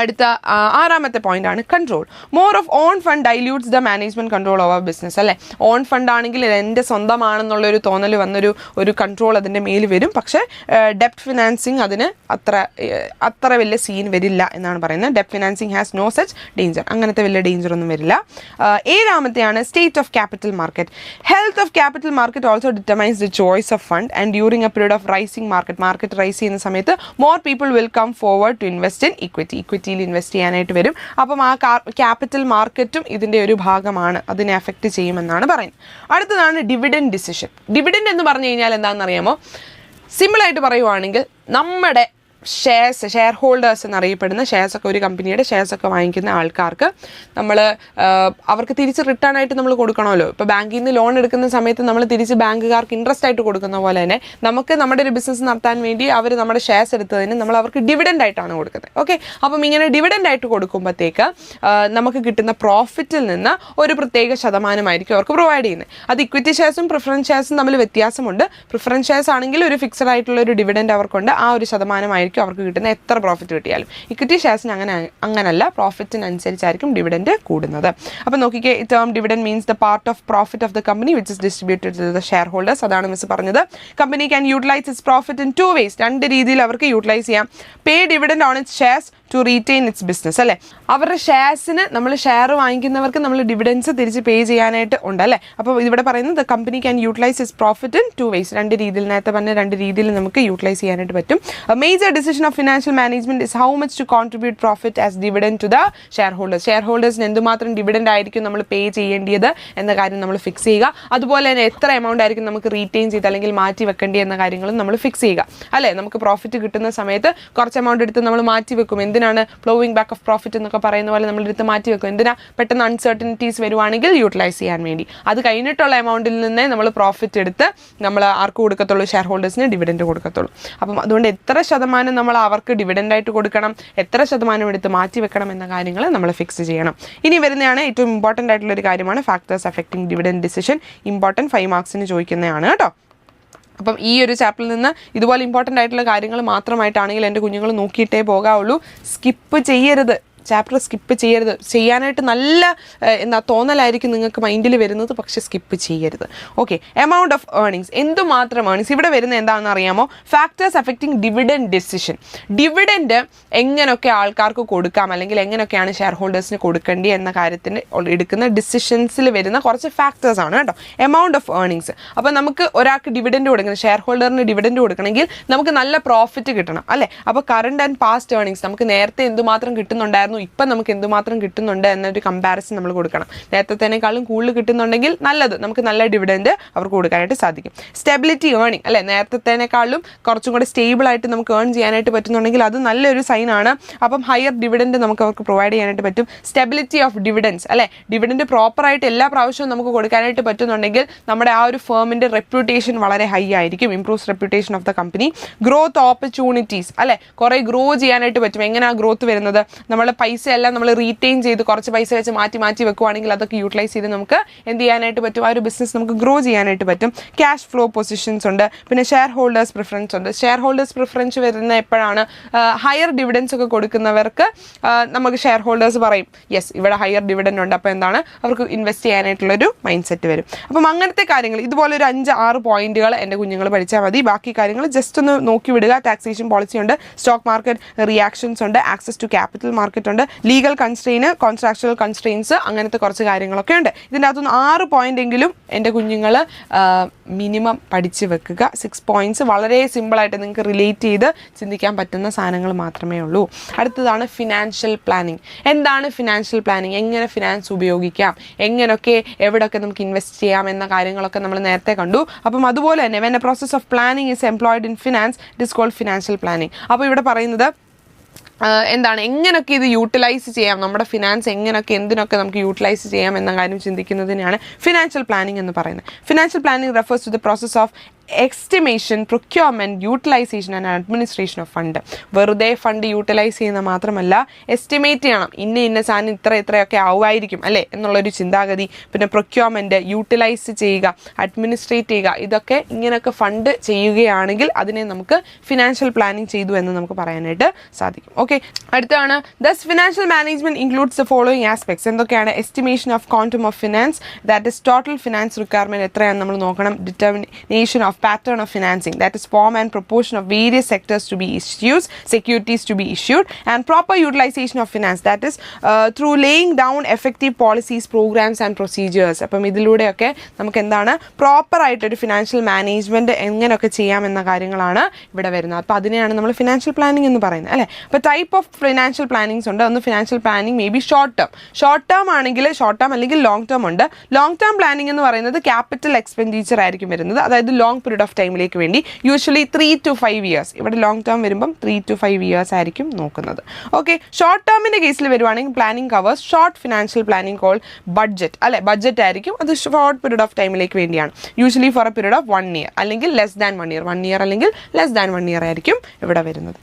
അടുത്ത 6-ാമത്തെ പോയിന്റ് ആണ് control. More of own fund dilutes the management control over business, അല്ലേ? Own fund ആണെങ്കിൽ എൻ്റെ സ്വന്തമാണെന്നുള്ളൊരു തോന്നൽ വന്നൊരു control അതിൻ്റെ മേൽ വരും. പക്ഷേ ഡെപ്റ്റ് ഫിനാൻസിങ് അതിന് അത്ര വലിയ സീൻ വരില്ല എന്നാണ് പറയുന്നത്. ഡെപ്റ്റ് financing has no such danger, അങ്ങനത്തെ വലിയ ഡേഞ്ചർ ഒന്നും വരില്ല. 7-ാമത്തെയാണ് state of capital market. Health of capital market also determines the choice of fund and during a period of rising market rise ചെയ്യുന്ന സമയത്ത് more people will come forward to invest in equity invest ചെയ്യാനായിട്ട് വരും. അപ്പം ആ capital മാർക്കറ്റും ഇതിൻ്റെ ഒരു ഭാഗമാണ്, അതിനെ അഫക്റ്റ് ചെയ്യുമെന്നാണ് പറയുന്നത്. അടുത്തതാണ് ഡിവിഡൻഡ് ഡിസിഷൻ. ഡിവിഡൻഡ് എന്ന് പറഞ്ഞു കഴിഞ്ഞാൽ എന്താണെന്ന് അറിയാമോ? സിമ്പിളായിട്ട് പറയുവാണെങ്കിൽ നമ്മുടെ ഷെയർ ഹോൾഡേഴ്സ് എന്നറിയപ്പെടുന്ന ഷെയർസൊക്കെ, ഒരു കമ്പനിയുടെ ഷെയർസൊക്കെ വാങ്ങിക്കുന്ന ആൾക്കാർക്ക് നമ്മൾ അവർക്ക് തിരിച്ച് റിട്ടേൺ ആയിട്ട് നമ്മൾ കൊടുക്കണമല്ലോ. ഇപ്പോൾ ബാങ്കിൽ നിന്ന് ലോൺ എടുക്കുന്ന സമയത്ത് നമ്മൾ തിരിച്ച് ബാങ്കുകാർക്ക് ഇൻട്രസ്റ്റ് ആയിട്ട് കൊടുക്കുന്ന പോലെ തന്നെ നമുക്ക് നമ്മുടെ ഒരു ബിസിനസ് നടത്താൻ വേണ്ടി അവർ നമ്മുടെ ഷെയർസ് എടുത്തതിന് നമ്മൾ അവർക്ക് ഡിവിഡൻഡ് ആയിട്ടാണ് കൊടുക്കുന്നത്. ഓക്കെ, അപ്പം ഇങ്ങനെ ഡിവിഡൻഡ് ആയിട്ട് കൊടുക്കുമ്പോഴത്തേക്ക് നമുക്ക് കിട്ടുന്ന പ്രോഫിറ്റിൽ നിന്ന് ഒരു പ്രത്യേക ശതമാനമായിരിക്കും അവർക്ക് പ്രൊവൈഡ് ചെയ്യുന്നത്. അത് ഇക്വിറ്റി ഷെയർസും പ്രിഫറൻസ് ഷെയർസും തമ്മിൽ വ്യത്യാസമുണ്ട്. പ്രിഫറൻസ് ഷെയർസ് ആണെങ്കിൽ ഒരു ഫിക്സഡ് ആയിട്ടുള്ള ഒരു ഡിവിഡൻഡ് അവർക്കുണ്ട്, ആ ഒരു ശതമാനമായിരിക്കും അവർക്ക് കിട്ടുന്ന എത്ര പ്രോഫിറ്റ് കിട്ടിയാലും. ഇക്വിറ്റി ഷെയർസിന് അങ്ങനല്ല, പ്രോഫിറ്റിനനുസരിച്ചായിരിക്കും ഡിവിഡൻഡ് കൂടുന്നത്. അപ്പോൾ നോക്കിക്കേ, term dividend means the part of profit of the company which is distributed to the share holders. അതാണ് മിസ് പറഞ്ഞത്. Company can utilise its profit in 2 ways. 2 രീതിയിൽ അവർക്ക് യൂട്ടിലൈസ് ചെയ്യാം. Pay dividend on its shares to retain its business, അല്ലേ? അവരുടെ ഷെയർസിന് നമ്മൾ share വാങ്ങിക്കുന്നവർക്ക് നമ്മൾ dividends തിരിച്ച് പേ ചെയ്യാനായിട്ട് ഉണ്ട്, അല്ലേ? അപ്പോൾ ഇവിടെ പറയുന്നത് the company can utilise its profit in 2 ways. 2 രീതിയിൽ, നേരത്തെ പറഞ്ഞ 2 രീതിയിൽ നമുക്ക് യൂട്ടിലൈസ് ചെയ്യാനായിട്ട് പറ്റും. Major decision of financial management is how much to contribute profit as dividend to the share holders. Share ഹോൾഡേഴ്സിന് എന്തുമാത്രം ഡിവിഡൻഡ് ആയിരിക്കും നമ്മൾ പേ ചെയ്യേണ്ടത് എന്ന കാര്യം നമ്മൾ ഫിക്സ് ചെയ്യുക. അതുപോലെ തന്നെ എത്ര എമൗണ്ട് ആയിരിക്കും നമുക്ക് റീറ്റെയിൻ ചെയ്ത് അല്ലെങ്കിൽ മാറ്റി വെക്കേണ്ടി എന്ന കാര്യങ്ങളും നമ്മൾ ഫിക്സ് ചെയ്യുക, അല്ലേ? നമുക്ക് പ്രോഫിറ്റ് കിട്ടുന്ന സമയത്ത് കുറച്ച് എമൗണ്ട് എടുത്ത് നമ്മൾ മാറ്റി വെക്കും. എന്തിനാണ്? ഫ്ലോയിങ് ബാക്ക് ഓഫ് പ്രോഫിറ്റ് എന്നൊക്കെ പറയുന്ന പോലെ നമ്മൾ എടുത്ത് മാറ്റി വെക്കും. എന്തിനാ? പെട്ടെന്ന് അൺസർട്ടനിറ്റീസ് വരുവാണെങ്കിൽ യൂട്ടിലൈസ് ചെയ്യാൻ വേണ്ടി. അത് കഴിഞ്ഞിട്ടുള്ള എമൗണ്ടിൽ നിന്നേ നമ്മൾ പ്രോഫിറ്റ് എടുത്ത് നമ്മൾ ആർക്ക് കൊടുക്കത്തുള്ളൂ? Share ഹോൾഡേഴ്സിന് dividend കൊടുക്കത്തുള്ളൂ. അപ്പം അതുകൊണ്ട് എത്ര ശതമാനം നമ്മൾ അവർക്ക് ഡിവിഡൻഡ് ആയിട്ട് കൊടുക്കണം, എത്ര ശതമാനം എടുത്ത് മാറ്റി വെക്കണം എന്ന കാര്യങ്ങൾ നമ്മൾ ഫിക്സ് ചെയ്യണം. ഇനി വരുന്നതാണ് ഏറ്റവും ഇമ്പോർട്ടൻ്റ് ആയിട്ടുള്ള ഒരു കാര്യമാണ് factors affecting dividend decision. Important 5 മാർക്സിന് ചോദിക്കുന്നതാണ് കേട്ടോ. അപ്പം ഈ ഒരു ചാപ്റ്ററിൽ നിന്ന് ഇതുപോലെ ഇമ്പോർട്ടൻ്റ് ആയിട്ടുള്ള കാര്യങ്ങൾ മാത്രമായിട്ടാണെങ്കിൽ എൻ്റെ കുഞ്ഞുങ്ങൾ നോക്കിയിട്ടേ പോകാവുള്ളൂ. സ്കിപ്പ് ചെയ്യരുത്, ചാപ്റ്റർ സ്കിപ്പ് ചെയ്യരുത്. ചെയ്യാനായിട്ട് നല്ല തോന്നലായിരിക്കും നിങ്ങൾക്ക് മൈൻഡിൽ വരുന്നത്, പക്ഷെ സ്കിപ്പ് ചെയ്യരുത്. Okay, amount of earnings. എന്തുമാത്രം ഏർണിങ്സ് ഇവിടെ വരുന്നത് എന്താണെന്ന് അറിയാമോ? Factors affecting dividend decision. Dividend എങ്ങനെയൊക്കെ ആൾക്കാർക്ക് കൊടുക്കാം അല്ലെങ്കിൽ എങ്ങനെയൊക്കെയാണ് ഷെയർ ഹോൾഡേഴ്സിന് കൊടുക്കേണ്ടി എന്ന കാര്യത്തിന് എടുക്കുന്ന ഡിസിഷൻസിൽ വരുന്ന കുറച്ച് ഫാക്ടേഴ്സ് ആണ് കേട്ടോ. Amount of earnings. അപ്പോൾ നമുക്ക് ഒരാൾക്ക് ഡിവിഡൻഡ് കൊടുക്കണം, ഷെയർ ഹോൾഡറിന് ഡിവിഡൻഡ് കൊടുക്കണമെങ്കിൽ നമുക്ക് നല്ല പ്രോഫിറ്റ് കിട്ടണം, അല്ലേ? അപ്പോൾ കറണ്ട് ആൻഡ് പാസ്റ്റ് ഏർണിങ്സ്, നമുക്ക് നേരത്തെ എന്തുമാത്രം കിട്ടുന്നുണ്ടായിരുന്നു, ഇപ്പം നമുക്ക് എന്തുമാത്രം കിട്ടുന്നുണ്ട് എന്നൊരു കമ്പാരിസൺ നമ്മൾ കൊടുക്കണം. നേരത്തേക്കാളും കൂടുതൽ കിട്ടുന്നുണ്ടെങ്കിൽ നല്ലത്, നമുക്ക് നല്ല ഡിവിഡൻഡ് അവർക്ക് കൊടുക്കാനായിട്ട് സാധിക്കും. സ്റ്റെബിലിറ്റി ഏർണിംഗ്, അല്ലേ? നേരത്തേക്കാളും കുറച്ചും കൂടെ സ്റ്റേബിൾ ആയിട്ട് നമുക്ക് ഏൺ ചെയ്യാനായിട്ട് പറ്റുന്നുണ്ടെങ്കിൽ അത് നല്ലൊരു സൈനാണ്. അപ്പം ഹയർ ഡിവിഡൻഡ് നമുക്ക് അവർക്ക് പ്രൊവൈഡ് ചെയ്യാനായിട്ട് പറ്റും. സ്റ്റെബിലിറ്റി ഓഫ് ഡിവിഡൻസ്, അല്ലേ? ഡിവിഡൻഡ് പ്രോപ്പറായിട്ട് എല്ലാ പ്രാവശ്യവും നമുക്ക് കൊടുക്കാനായിട്ട് പറ്റുന്നുണ്ടെങ്കിൽ നമ്മുടെ ആ ഒരു ഫേമിൻ്റെ റെപ്യൂട്ടേഷൻ വളരെ ഹൈ ആയിരിക്കും. Improves reputation of the company. Growth opportunities, അല്ലേ? കുറേ ഗ്രോ ചെയ്യാനായിട്ട് പറ്റും. എങ്ങനെയാണ് ഗ്രോത്ത് വരുന്നത്? നമ്മുടെ പൈസ എല്ലാം നമ്മൾ റീറ്റെയിൻ ചെയ്ത് കുറച്ച് പൈസ വെച്ച് മാറ്റി വെക്കുവാണെങ്കിൽ അതൊക്കെ യൂട്ടിലൈസ് ചെയ്ത് നമുക്ക് എന്ത് ചെയ്യാനായിട്ട് പറ്റും? ആ ഒരു ബിസിനസ് നമുക്ക് ഗ്രോ ചെയ്യാനായിട്ട് പറ്റും. ക്യാഷ് ഫ്ലോ പൊസിഷൻസ് ഉണ്ട്. പിന്നെ ഷെയർ ഹോൾഡേഴ്സ് പ്രിഫറൻസ് ഉണ്ട്. ഷെയർ ഹോൾഡേഴ്സ് പ്രിഫറൻസ് വരുന്ന എപ്പോഴാണ്? ഹയർ ഡിവിഡൻസ് ഒക്കെ കൊടുക്കുന്നവർക്ക് നമുക്ക് ഷെയർ ഹോൾഡേഴ്സ് പറയും യെസ് ഇവിടെ ഹയർ ഡിവിഡൻഡ് ഉണ്ട്, അപ്പോൾ എന്താണ് അവർക്ക് ഇൻവെസ്റ്റ് ചെയ്യാനായിട്ടുള്ളൊരു മൈൻഡ് സെറ്റ് വരും. അപ്പം അങ്ങനത്തെ കാര്യങ്ങൾ ഇതുപോലെ ഒരു 5-6 പോയിന്റുകൾ എൻ്റെ കുഞ്ഞുങ്ങൾ പഠിച്ചാൽ മതി. ബാക്കി കാര്യങ്ങൾ ജസ്റ്റ് ഒന്ന് നോക്കി വിടുക. ടാക്സേഷൻ പോളിസി ഉണ്ട്, സ്റ്റോക്ക് മാർക്കറ്റ് റിയാക്ഷൻസ് ഉണ്ട്, ആക്സസ് ടു ക്യാപിറ്റൽ മാർക്കറ്റ് ഉണ്ട്, ലീഗൽ കൺസ്ട്രെയിൻ, കോൺട്രാക്ച്വൽ കൺസ്ട്രെയിൻസ്, അങ്ങനത്തെ കുറച്ച് കാര്യങ്ങളൊക്കെ ഉണ്ട്. ഇതിൻ്റെ അകത്തുനിന്ന് 6 പോയിന്റ് എങ്കിലും എൻ്റെ കുഞ്ഞുങ്ങൾ മിനിമം പഠിച്ച് വെക്കുക. 6 പോയിന്റ്സ് വളരെ സിമ്പിളായിട്ട് നിങ്ങൾക്ക് റിലേറ്റ് ചെയ്ത് ചിന്തിക്കാൻ പറ്റുന്ന സാധനങ്ങൾ മാത്രമേ ഉള്ളൂ. അടുത്തതാണ് ഫിനാൻഷ്യൽ പ്ലാനിങ്. എന്താണ് ഫിനാൻഷ്യൽ പ്ലാനിങ്? എങ്ങനെ ഫിനാൻസ് ഉപയോഗിക്കാം, എങ്ങനെയൊക്കെ എവിടെയൊക്കെ നമുക്ക് ഇൻവെസ്റ്റ് ചെയ്യാം എന്ന കാര്യങ്ങളൊക്കെ നമ്മൾ നേരത്തെ കണ്ടു. അപ്പം അതുപോലെ തന്നെ when a process of planning is employed in finance it is called financial planning. അപ്പോൾ ഇവിടെ പറയുന്നത് എന്താണ്, എങ്ങനെയൊക്കെ ഇത് യൂട്ടിലൈസ് ചെയ്യാം, നമ്മുടെ ഫിനാൻസ് എങ്ങനെയൊക്കെ എന്തിനൊക്കെ നമുക്ക് യൂട്ടിലൈസ് ചെയ്യാം എന്ന കാര്യം ചിന്തിക്കുന്നതിനാണ് ഫിനാൻഷ്യൽ പ്ലാനിങ് എന്ന് പറയുന്നത്. Financial planning refers to the process of estimation, procurement, utilisation and administration of fund. വെറുതെ ഫണ്ട് യൂട്ടിലൈസ് ചെയ്യുന്ന മാത്രമല്ല എസ്റ്റിമേറ്റ് ചെയ്യണം, ഇന്ന സാധനം ഇത്രയൊക്കെ ആവുമായിരിക്കും അല്ലേ എന്നുള്ളൊരു ചിന്താഗതി. പിന്നെ പ്രൊക്യൂർമെൻറ്റ്, യൂട്ടിലൈസ് ചെയ്യുക, അഡ്മിനിസ്ട്രേറ്റ് ചെയ്യുക, ഇതൊക്കെ ഇങ്ങനെയൊക്കെ ഫണ്ട് ചെയ്യുകയാണെങ്കിൽ അതിനെ നമുക്ക് ഫിനാൻഷ്യൽ പ്ലാനിങ് ചെയ്തു എന്ന് നമുക്ക് പറയാനായിട്ട് സാധിക്കും. ഓക്കെ, അടുത്താണ് thus financial management includes the following aspects. എന്തൊക്കെയാണ്? Estimation of quantum of finance, that is total finance requirement എത്രയാണ് നമ്മൾ നോക്കണം. Determination of pattern of financing, that is form and proportion of various sectors to be issued, securities to be issued, and proper utilization of finance, that is through laying down effective policies, programs and procedures. അപ്പം ഇതിലൂടെയൊക്കെ നമുക്ക് എന്താണ് proper ആയിട്ടൊരു financial management എങ്ങനെയൊക്കെ ചെയ്യാമെന്ന കാര്യങ്ങളാണ് ഇവിടെ വരുന്നത്. അപ്പോൾ അതിനെയാണ് നമ്മൾ ഫിനാൻഷ്യൽ പ്ലാനിങ് എന്ന് പറയുന്നത്, അല്ലേ? അപ്പോൾ ടൈപ്പ് ഓഫ് ഫിനാൻഷ്യൽ പ്ലാനിങ്സ് ഉണ്ട്. ഒന്ന് financial planning may be short term ആണെങ്കിൽ ഷോർട്ട് ടേം അല്ലെങ്കിൽ ലോങ് ടേം ഉണ്ട്. ലോങ് ടേം പ്ലാനിങ് എന്ന് പറയുന്നത് ക്യാപിറ്റൽ എക്സ്പെൻഡിച്ചർ ആയിരിക്കും വരുന്നത്. അതായത് ലോങ് പീരീഡ് ഓഫ് ടൈമിലേക്ക് വേണ്ടി, യൂഷ്വലി 3 to 5 years. ഇവിടെ ലോങ് ടേം വരുമ്പം 3 to 5 years ആയിരിക്കും നോക്കുന്നത്. ഓക്കെ, ഷോർട്ട് ടേമിൻ്റെ കേസിൽ വരുവാണെങ്കിൽ planning covers short financial planning call budget. അല്ലെ, ബഡ്ജറ്റ് ആയിരിക്കും, അത് ഷോർട്ട് പീരീഡ് ഓഫ് ടൈമിലേക്ക് വേണ്ടിയാണ്. Usually for a period of 1 year അല്ലെങ്കിൽ ലെസ് ദാൻ 1 year, 1 year അല്ലെങ്കിൽ ലെസ് ദാൻ 1 year ആയിരിക്കും ഇവിടെ വരുന്നത്.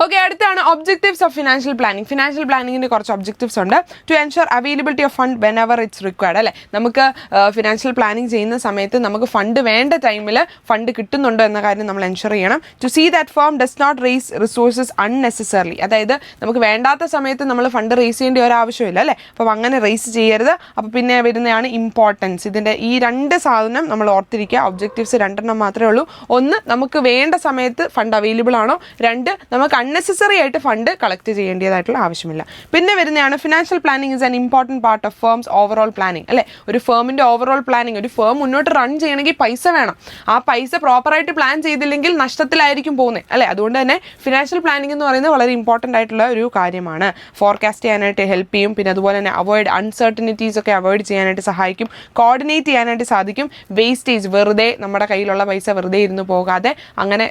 ഓക്കെ, അടുത്താണ് objectives of financial planning. Financial പ്ലാനിങ്ങിൻ്റെ കുറച്ച് ഒബ്ജക്റ്റീവ്സ് ഉണ്ട്. To ensure availability of fund whenever it's required. അല്ലേ, നമുക്ക് ഫിനാൻഷ്യൽ പ്ലാനിങ് ചെയ്യുന്ന സമയത്ത് നമുക്ക് ഫണ്ട് വേണ്ട ടൈമിൽ ഫണ്ട് കിട്ടുന്നുണ്ടോ എന്ന കാര്യം നമ്മൾ എൻഷുർ ചെയ്യണം. To see that firm does not raise resources unnecessarily. അതായത് നമുക്ക് വേണ്ടാത്ത സമയത്ത് നമ്മൾ ഫണ്ട് റേസ് ചെയ്യേണ്ട ഒരു ആവശ്യമില്ല. അല്ലേ, അപ്പം അങ്ങനെ റേസ് ചെയ്യരുത്. അപ്പോൾ പിന്നെ വരുന്നതാണ് ഇമ്പോർട്ടൻസ്. ഇതിൻ്റെ ഈ 2 സാധനം നമ്മൾ ഓർത്തിരിക്കുക. ഒബ്ജക്റ്റീവ്സ് 2 മാത്രമേ ഉള്ളൂ. ഒന്ന്, നമുക്ക് വേണ്ട സമയത്ത് ഫണ്ട് അവൈലബിൾ ആണോ. 2, നമുക്ക് അൺനെസസറി ആയിട്ട് ഫണ്ട് കളക്ട് ചെയ്യേണ്ടതായിട്ടുള്ള ആവശ്യമില്ല. പിന്നെ വരുന്നതാണ് financial planning is an important part of firms overall planning. അല്ലേ, ഒരു ഫേമിൻ്റെ ഓവറോൾ പ്ലാനിങ്, ഒരു ഫേം മുന്നോട്ട് റൺ ചെയ്യണമെങ്കിൽ പൈസ വേണം. ആ പൈസ പ്രോപ്പറായിട്ട് പ്ലാൻ ചെയ്തില്ലെങ്കിൽ നഷ്ടത്തിലായിരിക്കും പോകുന്നത്. അല്ലേ, അതുകൊണ്ട് തന്നെ ഫിനാൻഷ്യൽ പ്ലാനിങ് എന്ന് പറയുന്നത് വളരെ ഇമ്പോർട്ടൻ്റ് ആയിട്ടുള്ള ഒരു കാര്യമാണ്. ഫോർകാസ്റ്റ് ചെയ്യാനായിട്ട് ഹെൽപ്പ് ചെയ്യും. പിന്നെ അതുപോലെ തന്നെ അൺസർട്ടനിറ്റീസ് ഒക്കെ അവോയ്ഡ് ചെയ്യാനായിട്ട് സഹായിക്കും. കോർഡിനേറ്റ് ചെയ്യാനായിട്ട് സാധിക്കും. വേസ്റ്റേജ്, വെറുതെ നമ്മുടെ കയ്യിലുള്ള പൈസ വെറുതെ ഇരുന്ന് പോകാതെ അങ്ങനെ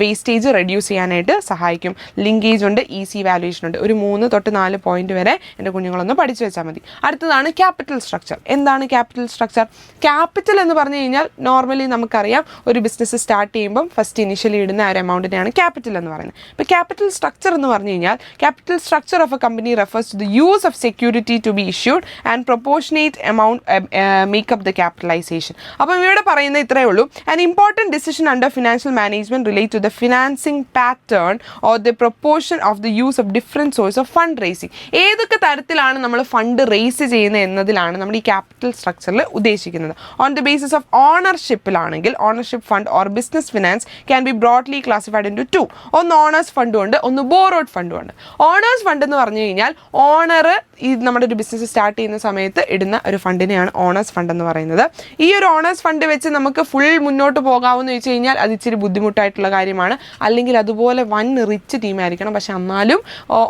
വേസ്റ്റേജ് റെഡ്യൂസ് ചെയ്യാനായിട്ട് സഹായിക്കും. ലിങ്കേജ് ഉണ്ട്, ഈസി വാല്യൂഷൻ ഉണ്ട്. ഒരു 3 to 4 പോയിന്റ് വരെ എൻ്റെ കുഞ്ഞുങ്ങളൊന്ന് പഠിച്ചു വെച്ചാൽ മതി. അടുത്തതാണ് ക്യാപിറ്റൽ സ്ട്രക്ചർ. എന്താണ് ക്യാപിറ്റൽ സ്ട്രക്ചർ? ക്യാപിറ്റൽ എന്ന് പറഞ്ഞു കഴിഞ്ഞാൽ നോർമലി നമുക്കറിയാം, ഒരു ബിസിനസ് സ്റ്റാർട്ട് ചെയ്യുമ്പം ഫസ്റ്റ് ഇനിഷ്യലി ഇടുന്ന ആ ഒരു എമൗണ്ടിനെയാണ് ക്യാപിറ്റൽ എന്ന് പറയുന്നത്. ഇപ്പോൾ ക്യാപിറ്റൽ സ്ട്രക്ചർ എന്ന് പറഞ്ഞു കഴിഞ്ഞാൽ capital structure of a company refers to the use of security to be issued and proportionate amount make up the capitalisation. അപ്പം ഇവിടെ പറയുന്നത് ഇത്രയേ ഉള്ളൂ. An important decision under financial management relate to the financing pattern or the proportion of the use of different source of fund raising. ഏതൊക്കെ തരത്തിലാണ് നമ്മൾ fund raise ചെയ്യുന്നത് എന്നതിലാണ് നമ്മൾ ഈ ക്യാപിറ്റൽ സ്ട്രക്ചറിൽ ഉദ്ദേശിക്കുന്നത്. ഓൺ ദ ബേസിസ് ഓഫ് ഓണർഷിപ്പിലാണെങ്കിൽ ownership fund or business finance can be broadly classified into 2. ഒന്ന് ഓണേഴ്സ് ഫണ്ടും ഉണ്ട്, ഒന്ന് ബോറോഡ് ഫണ്ടും ഉണ്ട്. ഓണേഴ്സ് ഫണ്ട് എന്ന് പറഞ്ഞു കഴിഞ്ഞാൽ ഓണർ ഈ നമ്മുടെ ഒരു ബിസിനസ് സ്റ്റാർട്ട് ചെയ്യുന്ന സമയത്ത് ഇടുന്ന ഒരു ഫണ്ടിനെയാണ് ഓണേഴ്സ് ഫണ്ട് എന്ന് പറയുന്നത്. ഈ ഒരു ഓണേഴ്സ് ഫണ്ട് വെച്ച് നമുക്ക് ഫുൾ മുന്നോട്ട് പോകാമെന്ന് വെച്ച് കഴിഞ്ഞാൽ അത് ഇച്ചിരി ബുദ്ധിമുട്ടായിട്ടുള്ള കാര്യമാണ്. അല്ലെങ്കിൽ അതുപോലെ വൻ റിച്ച് ടീമായിരിക്കണം. പക്ഷെ എന്നാലും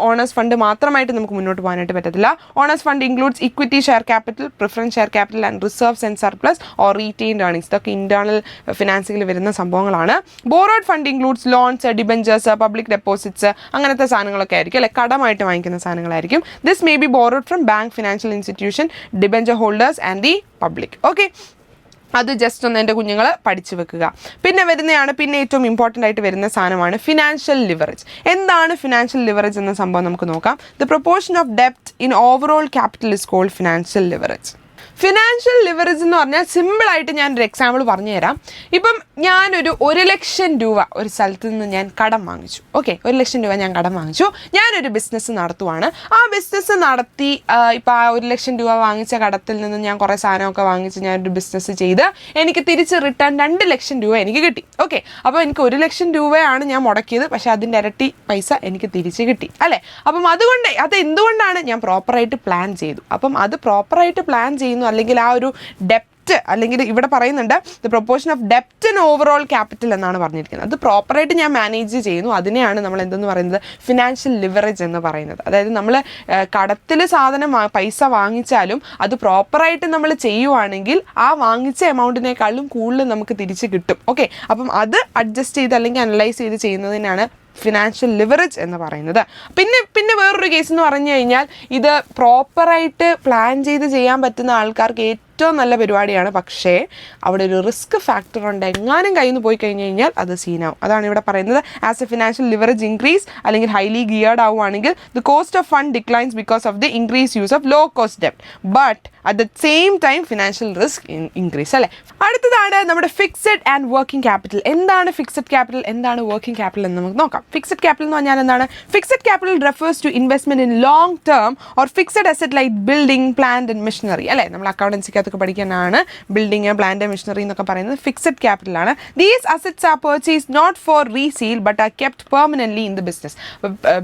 ഓണേഴ്സ് ഫണ്ട് മാത്രമായിട്ട് നമുക്ക് മുന്നോട്ട് പോകാനായിട്ട് പറ്റത്തില്ല. Owners fund includes equity share capital, preference share capital and reserves and surplus or retained earnings. ഇതൊക്കെ ഇന്റേണൽ ഫിനാൻസിൽ വരുന്ന സംഭവങ്ങളാണ്. Borrowed fund includes loans, debentures, public deposits, അങ്ങനത്തെ സാധനങ്ങളൊക്കെ ആയിരിക്കും. അല്ലെ, കടമായിട്ട് വാങ്ങിക്കുന്ന സാധനങ്ങളായിരിക്കും. This may be borrowed from bank, financial institution, debenture holders and the public. Okay, അത് ജസ്റ്റ് ഒന്ന് എൻ്റെ കുഞ്ഞുങ്ങൾ പഠിച്ചു വെക്കുക. പിന്നെ ഏറ്റവും ഇമ്പോർട്ടൻ്റ് ആയിട്ട് വരുന്ന സാധനമാണ് ഫിനാൻഷ്യൽ ലിവറേജ്. എന്താണ് ഫിനാൻഷ്യൽ ലിവറേജ് എന്ന സംഭവം നമുക്ക് നോക്കാം. ദ പ്രൊപ്പോർഷൻ ഓഫ് ഡെപ്റ്റ് in overall capital is called financial leverage. Financial leverage എന്ന് പറഞ്ഞാൽ സിമ്പിളായിട്ട് ഞാനൊരു എക്സാമ്പിൾ പറഞ്ഞു തരാം. ഇപ്പം ഞാനൊരു 1 ലക്ഷം രൂപ ഒരു സ്ഥലത്ത് നിന്ന് ഞാൻ കടം വാങ്ങിച്ചു. ഓക്കെ, 1 ലക്ഷം രൂപ ഞാൻ കടം വാങ്ങിച്ചു. ഞാനൊരു ബിസിനസ് നടത്തുവാണ്. ആ ബിസിനസ് നടത്തി ഇപ്പം ആ 1 ലക്ഷം രൂപ വാങ്ങിച്ച കടത്തിൽ നിന്ന് ഞാൻ കുറേ സാധനമൊക്കെ വാങ്ങിച്ച് ഞാനൊരു ബിസിനസ് ചെയ്ത് എനിക്ക് തിരിച്ച് റിട്ടേൺ 2 ലക്ഷം രൂപ എനിക്ക് കിട്ടി. ഓക്കെ, അപ്പോൾ എനിക്ക് 1 ലക്ഷം രൂപയാണ് ഞാൻ മുടക്കിയത്, പക്ഷേ അതിൻ്റെ ഇരട്ടി പൈസ എനിക്ക് തിരിച്ച് കിട്ടി. അല്ലേ, അപ്പം അതുകൊണ്ട് എന്തുകൊണ്ടാണ് ഞാൻ പ്രോപ്പറായിട്ട് പ്ലാൻ ചെയ്തു. അപ്പം അത് പ്രോപ്പറായിട്ട് പ്ലാൻ ചെയ്യുന്നു. അല്ലെങ്കിൽ ആ ഒരു ഡെപ്റ്റ്, അല്ലെങ്കിൽ ഇവിടെ പറയുന്നുണ്ട് ദ പ്രൊപ്പോർഷൻ ഓഫ് ഡെപ്റ്റ് ഇൻ ഓവറോൾ ക്യാപിറ്റൽ എന്നാണ് പറഞ്ഞിരിക്കുന്നത്. അത് പ്രോപ്പറായിട്ട് ഞാൻ മാനേജ് ചെയ്യുന്നു. അതിനെയാണ് നമ്മൾ എന്തെന്ന് പറയുന്നത്, ഫിനാൻഷ്യൽ ലിവറേജ് എന്ന് പറയുന്നത്. അതായത് നമ്മൾ കടത്തിൽ പൈസ വാങ്ങിച്ചാലും അത് പ്രോപ്പറായിട്ട് നമ്മൾ ചെയ്യുവാണെങ്കിൽ ആ വാങ്ങിച്ച എമൗണ്ടിനേക്കാളും കൂടുതൽ നമുക്ക് തിരിച്ച് കിട്ടും. ഓക്കെ, അപ്പം അത് അഡ്ജസ്റ്റ് ചെയ്ത് അല്ലെങ്കിൽ അനലൈസ് ചെയ്ത് ചെയ്യുന്നതിനാണ് ഫിനാൻഷ്യൽ ലിവറേജ് എന്ന് പറയുന്നത്. പിന്നെ വേറൊരു കേസ് എന്ന് പറഞ്ഞു കഴിഞ്ഞാൽ ഇത് പ്രോപ്പറായിട്ട് പ്ലാൻ ചെയ്ത് ചെയ്യാൻ പറ്റുന്ന ആൾക്കാർക്ക് ഏറ്റവും നല്ല പരിപാടിയാണ്. പക്ഷേ അവിടെ ഒരു റിസ്ക് ഫാക്ടർ ഉണ്ട്. എങ്ങാനും കയ്യിൽ നിന്ന് പോയി കഴിഞ്ഞ് കഴിഞ്ഞാൽ അത് സീനാവും. അതാണ് ഇവിടെ പറയുന്നത്. As a financial leverage increase അല്ലെങ്കിൽ ഹൈലി ഗിയർഡ് ആവുകയാണെങ്കിൽ the cost of fund declines because of the increase use of low cost ഡെപ്റ്റ്, but at the same time financial risk increase. അല്ലേ, അടുത്തതാണ് നമ്മുടെ ഫിക്സഡ് ആൻഡ് വർക്കിംഗ് ക്യാപിറ്റൽ. എന്താണ് fixed capital, എന്താണ് working capital എന്ന് നമുക്ക് നോക്കാം. ഫിക്സഡ് ക്യാപിറ്റൽ എന്ന് പറഞ്ഞാൽ എന്താണ്? Fixed capital refers to investment in long term or fixed asset like building, plant and machinery. അല്ലേ, നമ്മൾ അക്കൗണ്ടൻസിക്കകത്തൊക്കെ പഠിക്കാനാണ് ബിൽഡിംഗ്, പ്ലാന്റ് ആൻഡ് മെഷീനറി എന്നൊക്കെ പറയുന്നത് ഫിക്സഡ് ക്യാപിറ്റലാണ്. These assets are purchase not for resale but are kept permanently in the business.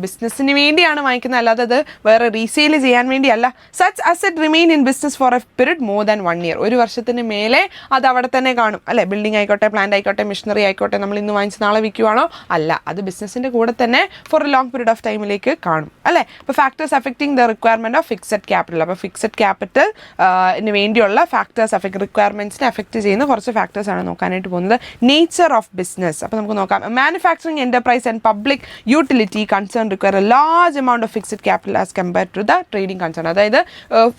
ബിസിനസ്സിന് വേണ്ടിയാണ് വാങ്ങിക്കുന്നത്, അല്ലാതെ അത് വേറെ റീസെയിൽ ചെയ്യാൻ വേണ്ടിയല്ല. Such asset remain in business for a period more than 1 year. 1 വർഷത്തിന് മേലെ അത് അവിടെ തന്നെ കാണും. അല്ലേ, ബിൽഡിംഗ് ആയിക്കോട്ടെ, പ്ലാന്റ് ആയിക്കോട്ടെ, മെഷീനറി ആയിക്കോട്ടെ, നമ്മൾ ഇന്ന് വാങ്ങിച്ച് നാളെ വിൽക്കുവാണോ? അല്ല, അത് ബിസിനസ്സിൻ്റെ കൂടെ തന്നെ for a long period of ടൈമിലേക്ക് കാണും. അല്ലേ, അപ്പോൾ factors affecting the requirement of fixed capital. അപ്പോൾ ഫിക്സഡ് ക്യാപിറ്റലിന് വേണ്ടിയുള്ള രീതിയിലുള്ള ഫാക്ടേഴ്സ് റിക്വയർമെൻറ്റ്സിനെ അഫക്റ്റ് ചെയ്യുന്ന കുറച്ച് ഫാക്ടേഴ്സാണ് നോക്കാനായിട്ട് പോകുന്നത്. Nature of business. അപ്പോൾ നമുക്ക് നോക്കാം. Manufacturing enterprise and public utility concern require a large amount of fixed capital as compare to the trading concern. അതായത്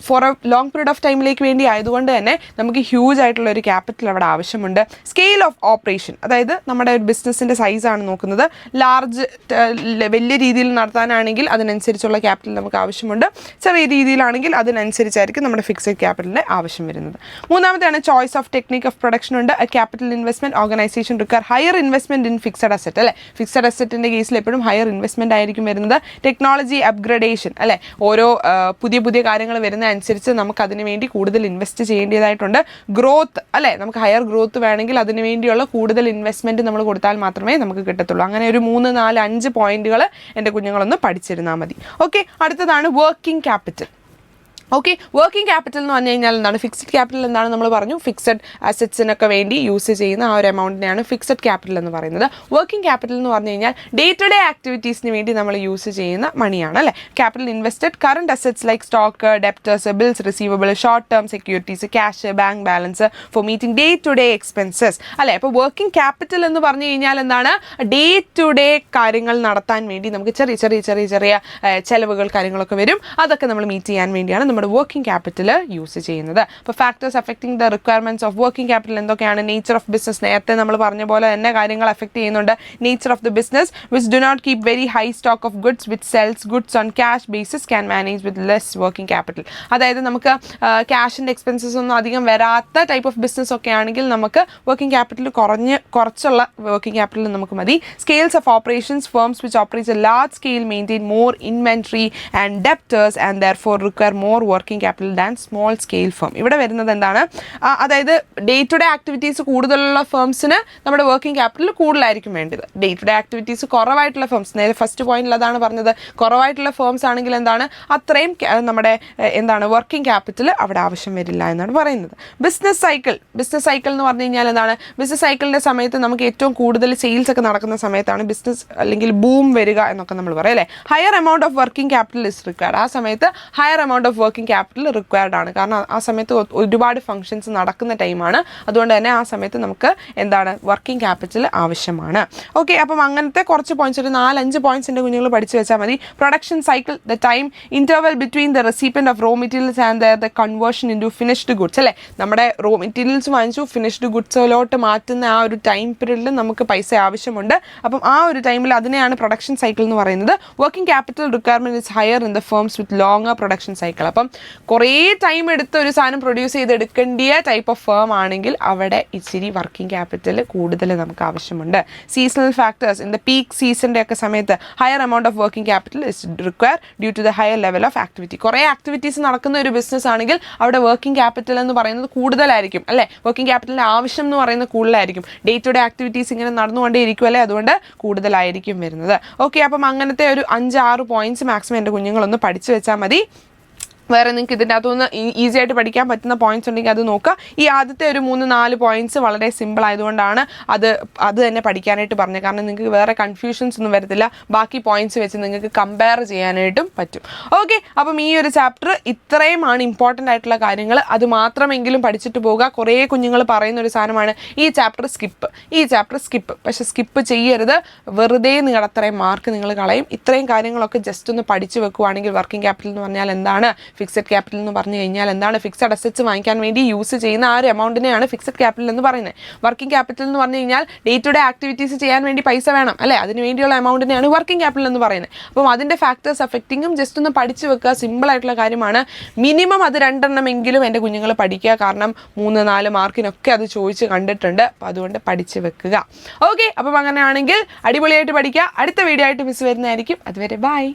for a long period of ടൈമിലേക്ക് വേണ്ടി ആയതുകൊണ്ട് തന്നെ നമുക്ക് ഹ്യൂജ് ആയിട്ടുള്ള ഒരു ക്യാപിറ്റൽ അവിടെ ആവശ്യമുണ്ട്. സ്കെയിൽ ഓഫ് ഓപ്പറേഷൻ, അതായത് നമ്മുടെ ഒരു ബിസിനസ്സിൻ്റെ സൈസാണ് നോക്കുന്നത്. വലിയ രീതിയിൽ നടത്താനാണെങ്കിൽ അതിനനുസരിച്ചുള്ള ക്യാപിറ്റൽ നമുക്ക് ആവശ്യമുണ്ട്. ചെറിയ രീതിയിലാണെങ്കിൽ അതിനനുസരിച്ചായിരിക്കും നമ്മുടെ ഫിക്സഡ് ക്യാപിറ്റലിൻ്റെ ആവശ്യം വരുന്നത്. മൂന്നാമത്തെയാണ് choice of technique of production ഉണ്ട്. Capital investment organisation require higher investment in fixed asset. അല്ലേ, ഫിക്സഡ് അസറ്റിൻ്റെ കേസിൽ എപ്പോഴും ഹയർ ഇൻവെസ്റ്റ്മെന്റ് ആയിരിക്കും വരുന്നത്. ടെക്നോളജി അപ്ഗ്രഡേഷൻ, അല്ലേ, ഓരോ പുതിയ കാര്യങ്ങൾ വരുന്ന അനുസരിച്ച് നമുക്ക് അതിന് വേണ്ടി കൂടുതൽ ഇൻവെസ്റ്റ് ചെയ്യേണ്ടതായിട്ടുണ്ട്. ഗ്രോത്ത്, അല്ലേ, നമുക്ക് ഹയർ ഗ്രോത്ത് വേണമെങ്കിൽ അതിന് വേണ്ടിയുള്ള കൂടുതൽ ഇൻവെസ്റ്റ്മെന്റ് നമ്മൾ കൊടുത്താൽ മാത്രമേ നമുക്ക് കിട്ടത്തുള്ളൂ. അങ്ങനെ ഒരു 3, 4, 5 പോയിന്റുകൾ എൻ്റെ കുഞ്ഞുങ്ങളൊന്ന് പഠിച്ചിരുന്നാൽ മതി. ഓക്കെ, അടുത്തതാണ് working capital. Okay, working capital എന്ന് പറഞ്ഞു കഴിഞ്ഞാൽ എന്താണ്? ഫിക്സഡ് ക്യാപിറ്റൽ എന്താണ് നമ്മൾ പറഞ്ഞു? ഫിക്സഡ് അസറ്റ്സിനൊക്കെ വേണ്ടി യൂസ് ചെയ്യുന്ന ആ ഒരു എമൗണ്ടിനെയാണ് ഫിക്സഡ് ക്യാപിറ്റൽ എന്ന് പറയുന്നത്. വർക്കിംഗ് ക്യാപിറ്റൽ എന്ന് പറഞ്ഞു കഴിഞ്ഞാൽ ഡേ ടു ഡേ ആക്ടിവിറ്റീസിന് വേണ്ടി നമ്മൾ യൂസ് ചെയ്യുന്ന മണിയാണ്. അല്ലേ, capital invested current assets like stock, debtors, bills receivable, short term securities, cash, bank balance for meeting day to day expenses. അല്ലേ, അപ്പോൾ വർക്കിംഗ് ക്യാപിറ്റൽ എന്ന് പറഞ്ഞു കഴിഞ്ഞാൽ എന്താണ്? ഡേ ടു ഡേ കാര്യങ്ങൾ നടത്താൻ വേണ്ടി നമുക്ക് ചെറിയ ചെലവുകൾ കാര്യങ്ങളൊക്കെ വരും. അതൊക്കെ നമ്മൾ മീറ്റ് ചെയ്യാൻ വേണ്ടിയാണ് നമ്മുടെ വർക്കിംഗ് ക്യാപിറ്റൽ യൂസ് ചെയ്യുന്നത്. അപ്പോൾ factors affecting the requirements of working capital എന്തൊക്കെയാണ്? നേച്ചർ ഓഫ് ബിസിനസ്, നേരത്തെ നമ്മൾ പറഞ്ഞ പോലെ തന്നെ കാര്യങ്ങൾ അഫക്റ്റ് ചെയ്യുന്നുണ്ട്. Nature of the business which do not keep very high stock of goods which sells goods on cash basis can manage with less working capital. അതായത് നമുക്ക് ക്യാഷിൻ്റെ എക്സ്പെൻസസ് ഒന്നും അധികം വരാത്ത ടൈപ്പ് ഓഫ് ബിസിനസ് ഒക്കെ ആണെങ്കിൽ നമുക്ക് വർക്കിംഗ് ക്യാപിറ്റൽ കുറച്ചുള്ള വർക്കിംഗ് ക്യാപിറ്റൽ നമുക്ക് മതി. Scales of operations, firms which operates A large scale maintain more inventory and debtors and therefore require more working capital than small scale firm. ഇവിടെ വരുന്നത് എന്താണ്? അതായത് day to day activities കൂടുതലുള്ള ഫേംസിന് നമ്മുടെ working capital കൂടുതലായിരിക്കും വേണ്ടത്. ഡേ ടു ഡേ ആക്ടിവിറ്റീസ് കുറവായിട്ടുള്ള firms, നേരെ ഫസ്റ്റ് പോയിന്റിൽ അതാണ് പറഞ്ഞത്, കുറവായിട്ടുള്ള ഫേംസ് ആണെങ്കിൽ എന്താണ്? അത്രയും നമ്മുടെ വർക്കിംഗ് ക്യാപിറ്റൽ അവിടെ ആവശ്യം വരില്ല എന്നാണ് പറയുന്നത്. ബിസിനസ് സൈക്കിൾ എന്ന് പറഞ്ഞു കഴിഞ്ഞാൽ എന്താണ്? ബിസിനസ് സൈക്കിളിൻ്റെ സമയത്ത് നമുക്ക് ഏറ്റവും കൂടുതൽ സെയിൽസ് ഒക്കെ നടക്കുന്ന സമയത്താണ് ബിസിനസ് അല്ലെങ്കിൽ ബൂം വരിക എന്നൊക്കെ നമ്മൾ പറയും. അല്ലേ, higher amount of working capital is required. ആ സമയത്ത് higher amount of working capital required ആണ്. കാരണം ആ സമയത്ത് ഒരുപാട് ഫംഗ്ഷൻസ് നടക്കുന്ന ടൈമാണ്. അതുകൊണ്ട് തന്നെ ആ സമയത്ത് നമുക്ക് വർക്കിംഗ് ക്യാപിറ്റൽ ആവശ്യമാണ്. ഓക്കെ, അപ്പം അങ്ങനത്തെ കുറച്ച് പോയിന്റ്സ്, ഒരു 4-5 പോയിന്റ്സ് എൻ്റെ കുഞ്ഞുങ്ങൾ പഠിച്ചു വെച്ചാൽ മതി. Production cycle, the time interval between the recipient of raw materials and the conversion in to finished goods. അല്ലേ, നമ്മുടെ റോ മെറ്റീരിയൽസ് വാങ്ങിച്ചു ഫിനിഷ്ഡ് ഗുഡ്സിലോട്ട് മാറ്റുന്ന ആ ഒരു ടൈം പീരീഡിൽ നമുക്ക് പൈസ ആവശ്യമുണ്ട്. അപ്പം ആ ഒരു ടൈമിൽ അതിനെയാണ് പ്രൊഡക്ഷൻ സൈക്കിൾ എന്ന് പറയുന്നത്. Working capital requirement is higher in the firms with longer production cycle. അപ്പം കുറേ ടൈം എടുത്ത് ഒരു സാധനം പ്രൊഡ്യൂസ് ചെയ്തെടുക്കേണ്ടിയ ടൈപ്പ് ഓഫ് ഫേം ആണെങ്കിൽ അവിടെ ഇച്ചിരി വർക്കിംഗ് ക്യാപിറ്റൽ കൂടുതൽ നമുക്ക് ആവശ്യമുണ്ട്. Seasonal factors, in the peak സീസണിൻ്റെ ഒക്കെ സമയത്ത് higher amount of working capital is require due to the higher level of activity. കുറേ ആക്ടിവിറ്റീസ് നടക്കുന്ന ഒരു ബിസിനസ് ആണെങ്കിൽ അവിടെ വർക്കിംഗ് ക്യാപിറ്റൽ എന്ന് പറയുന്നത് കൂടുതലായിരിക്കും. അല്ലേ, വർക്കിംഗ് ക്യാപിറ്റലിൻ്റെ ആവശ്യം എന്ന് പറയുന്നത് കൂടുതലായിരിക്കും. ഡേ ടു ഡേ ആക്ടിവിറ്റീസ് ഇങ്ങനെ നടന്നുകൊണ്ടേ ഇരിക്കും. അല്ലേ, അതുകൊണ്ട് കൂടുതലായിരിക്കും വരുന്നത്. ഓക്കെ, അപ്പം അങ്ങനത്തെ ഒരു 5-6 പോയിന്റ്സ് മാക്സിമം എൻ്റെ കുഞ്ഞുങ്ങളൊന്ന് പഠിച്ചു വെച്ചാൽ മതി. വേറെ നിങ്ങൾക്ക് ഇതിൻ്റെ അകത്തുനിന്ന് ഈസി ആയിട്ട് പഠിക്കാൻ പറ്റുന്ന പോയിന്റ്സ് ഉണ്ടെങ്കിൽ അത് നോക്കുക. ഈ ആദ്യത്തെ ഒരു 3-4 പോയിന്റ്സ് വളരെ സിമ്പിൾ ആയതുകൊണ്ടാണ് അത് തന്നെ പഠിക്കാനായിട്ട് പറഞ്ഞത്. കാരണം നിങ്ങൾക്ക് വേറെ കൺഫ്യൂഷൻസ് ഒന്നും വരത്തില്ല. ബാക്കി പോയിന്റ്സ് വെച്ച് നിങ്ങൾക്ക് കമ്പയർ ചെയ്യാനായിട്ടും പറ്റും. ഓക്കെ, അപ്പം ഈ ഒരു ചാപ്റ്റർ ഇത്രയുമാണ് ഇമ്പോർട്ടൻ്റ് ആയിട്ടുള്ള കാര്യങ്ങൾ. അത് മാത്രമെങ്കിലും പഠിച്ചിട്ട് പോകുക. കുറേ കുഞ്ഞുങ്ങൾ പറയുന്ന ഒരു സാധനമാണ് ഈ ചാപ്റ്റർ സ്കിപ്പ്. പക്ഷെ സ്കിപ്പ് ചെയ്യരുത്. വെറുതെ നിങ്ങളുടെ അത്രയും മാർക്ക് നിങ്ങൾ കളയും. ഇത്രയും കാര്യങ്ങളൊക്കെ ജസ്റ്റ് ഒന്ന് പഠിച്ചു വെക്കുവാണെങ്കിൽ വർക്കിംഗ് ക്യാപിറ്റൽ എന്ന് പറഞ്ഞാൽ എന്താണ്, ഫിക്സഡ് ക്യാപിറ്റൽ എന്ന് പറഞ്ഞു കഴിഞ്ഞാൽ എന്താണ്, ഫിക്സഡ് അസറ്റ്സ് വാങ്ങിക്കാൻ വേണ്ടി യൂസ് ചെയ്യുന്ന ആ ഒരു എമൗണ്ടിനെയാണ് ഫിക്സഡ് ക്യാപിറ്റൽ എന്ന് പറയുന്നത്. വർക്കിംഗ് ക്യാപിറ്റൽ എന്ന് പറഞ്ഞു കഴിഞ്ഞാൽ ഡേ ടു ഡേ ആക്ടിവിറ്റീസ് ചെയ്യാൻ വേണ്ടി പൈസ വേണം. അല്ലേ, അതിന് വേണ്ടിയുള്ള എമൗണ്ടിനെയാണ് വർക്കിംഗ് ക്യാപിറ്റൽ എന്ന് പറയുന്നത്. അപ്പം അതിൻ്റെ ഫാക്ടേഴ്സ് അഫക്റ്റിങ്ങും ജസ്റ്റ് ഒന്ന് പഠിച്ചു വെക്കുക. സിമ്പിൾ ആയിട്ടുള്ള കാര്യമാണ്. മിനിമം അത് 2 എണ്ണമെങ്കിലും എൻ്റെ കുഞ്ഞുങ്ങൾ പഠിക്കുക. കാരണം 3-4 മാർക്കിനൊക്കെ അത് ചോദിച്ച് കണ്ടിട്ടുണ്ട്. അപ്പോൾ അതുകൊണ്ട് പഠിച്ചു വെക്കുക. ഓക്കെ, അപ്പം അങ്ങനെയാണെങ്കിൽ അടിപൊളിയായിട്ട് പഠിക്കുക. അടുത്ത വീഡിയോ ആയിട്ട് മിസ് വരുന്നതായിരിക്കും. അതുവരെ ബൈ.